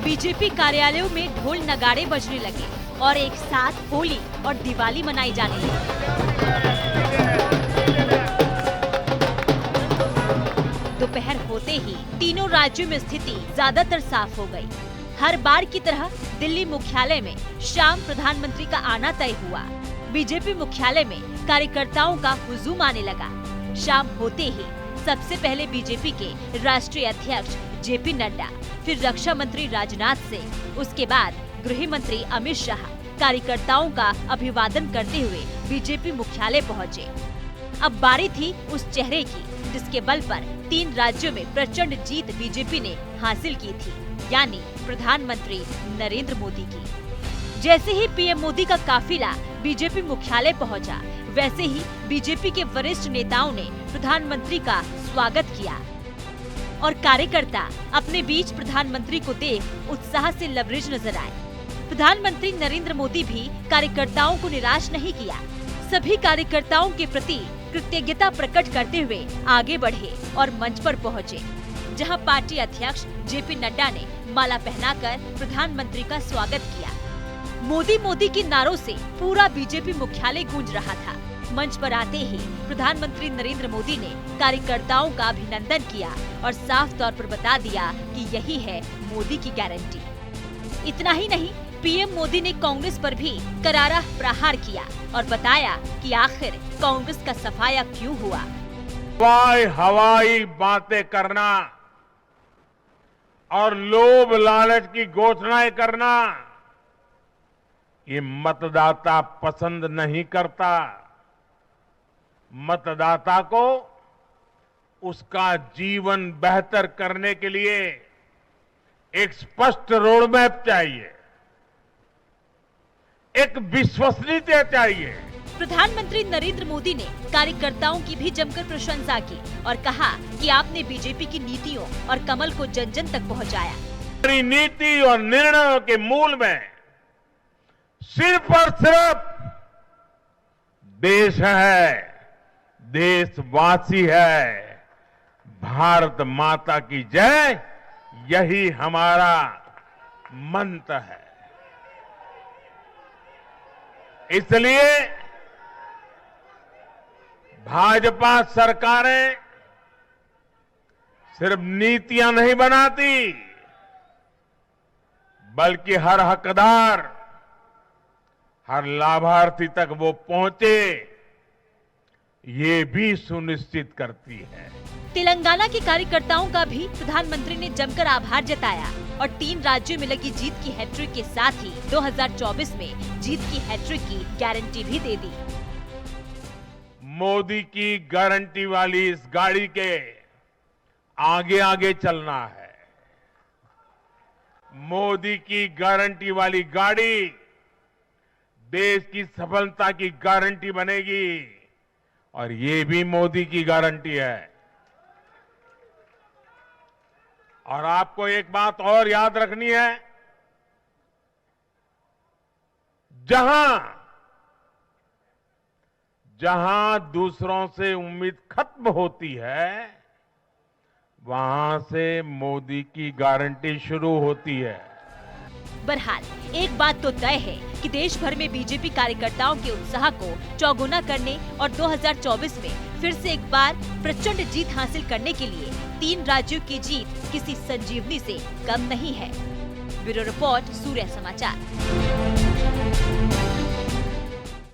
BJP कार्यालयों में ढोल नगाड़े बजने लगे और एक साथ होली और दिवाली मनाई जाने लगी। दोपहर होते ही तीनों राज्यों में स्थिति ज्यादातर साफ हो गई। हर बार की तरह दिल्ली मुख्यालय में शाम प्रधानमंत्री का आना तय हुआ। बीजेपी मुख्यालय में कार्यकर्ताओं का हुजूम आने लगा। शाम होते ही सबसे पहले बीजेपी के राष्ट्रीय अध्यक्ष जेपी नड्डा, फिर रक्षा मंत्री राजनाथ सिंह, उसके बाद गृह मंत्री अमित शाह कार्यकर्ताओं का अभिवादन करते हुए बीजेपी मुख्यालय पहुंचे। अब बारी थी उस चेहरे की जिसके बल पर 3 राज्यों में प्रचंड जीत बीजेपी ने हासिल की थी, यानी प्रधानमंत्री नरेंद्र मोदी की। जैसे ही पीएम मोदी का काफिला बीजेपी मुख्यालय पहुंचा, वैसे ही बीजेपी के वरिष्ठ नेताओं ने प्रधानमंत्री का स्वागत किया और कार्यकर्ता अपने बीच प्रधानमंत्री को देख उत्साह से लबरेज नजर आए। प्रधानमंत्री नरेंद्र मोदी भी कार्यकर्ताओं को निराश नहीं किया। सभी कार्यकर्ताओं के प्रति कृतज्ञता प्रकट करते हुए आगे बढ़े और मंच पर पहुंचे, जहां पार्टी अध्यक्ष जेपी नड्डा ने माला पहनाकर प्रधानमंत्री का स्वागत किया। मोदी मोदी के नारों से पूरा बीजेपी मुख्यालय गूंज रहा था। मंच पर आते ही प्रधानमंत्री नरेंद्र मोदी ने कार्यकर्ताओं का अभिनंदन किया और साफ तौर पर बता दिया कि यही है मोदी की गारंटी। इतना ही नहीं, पीएम मोदी ने कांग्रेस पर भी करारा प्रहार किया और बताया कि आखिर कांग्रेस का सफाया क्यों हुआ। हवाई बातें करना और लोभ लालच की घोषणाएं करना ये मतदाता पसंद नहीं करता। मतदाता को उसका जीवन बेहतर करने के लिए एक स्पष्ट रोडमैप चाहिए, एक विश्वसनीयता चाहिए। प्रधानमंत्री नरेंद्र मोदी ने कार्यकर्ताओं की भी जमकर प्रशंसा की और कहा कि आपने बीजेपी की नीतियों और कमल को जन जन तक पहुंचाया। हमारी नीति और निर्णयों के मूल में सिर्फ और सिर्फ देश है, देशवासी है, भारत माता की जय, यही हमारा मंत्र है। इसलिए भाजपा सरकारें सिर्फ नीतियां नहीं बनाती, बल्कि हर हकदार, हर लाभार्थी तक वो पहुंचे, ये भी सुनिश्चित करती है। तेलंगाना के कार्यकर्ताओं का भी प्रधानमंत्री ने जमकर आभार जताया और 3 राज्यों में लगी जीत की हैट्रिक के साथ ही 2024 में जीत की हैट्रिक की गारंटी भी दे दी। मोदी की गारंटी वाली इस गाड़ी के आगे आगे चलना है। मोदी की गारंटी वाली गाड़ी देश की सफलता की गारंटी बनेगी और ये भी मोदी की गारंटी है। और आपको एक बात और याद रखनी है, जहां दूसरों से उम्मीद खत्म होती है, वहां से मोदी की गारंटी शुरू होती है। बहरहाल एक बात तो तय है कि देश भर में बीजेपी कार्यकर्ताओं के उत्साह को चौगुना करने और 2024 में फिर से एक बार प्रचंड जीत हासिल करने के लिए 3 राज्यों की जीत किसी संजीवनी से कम नहीं है। ब्यूरो रिपोर्ट, सूर्य समाचार।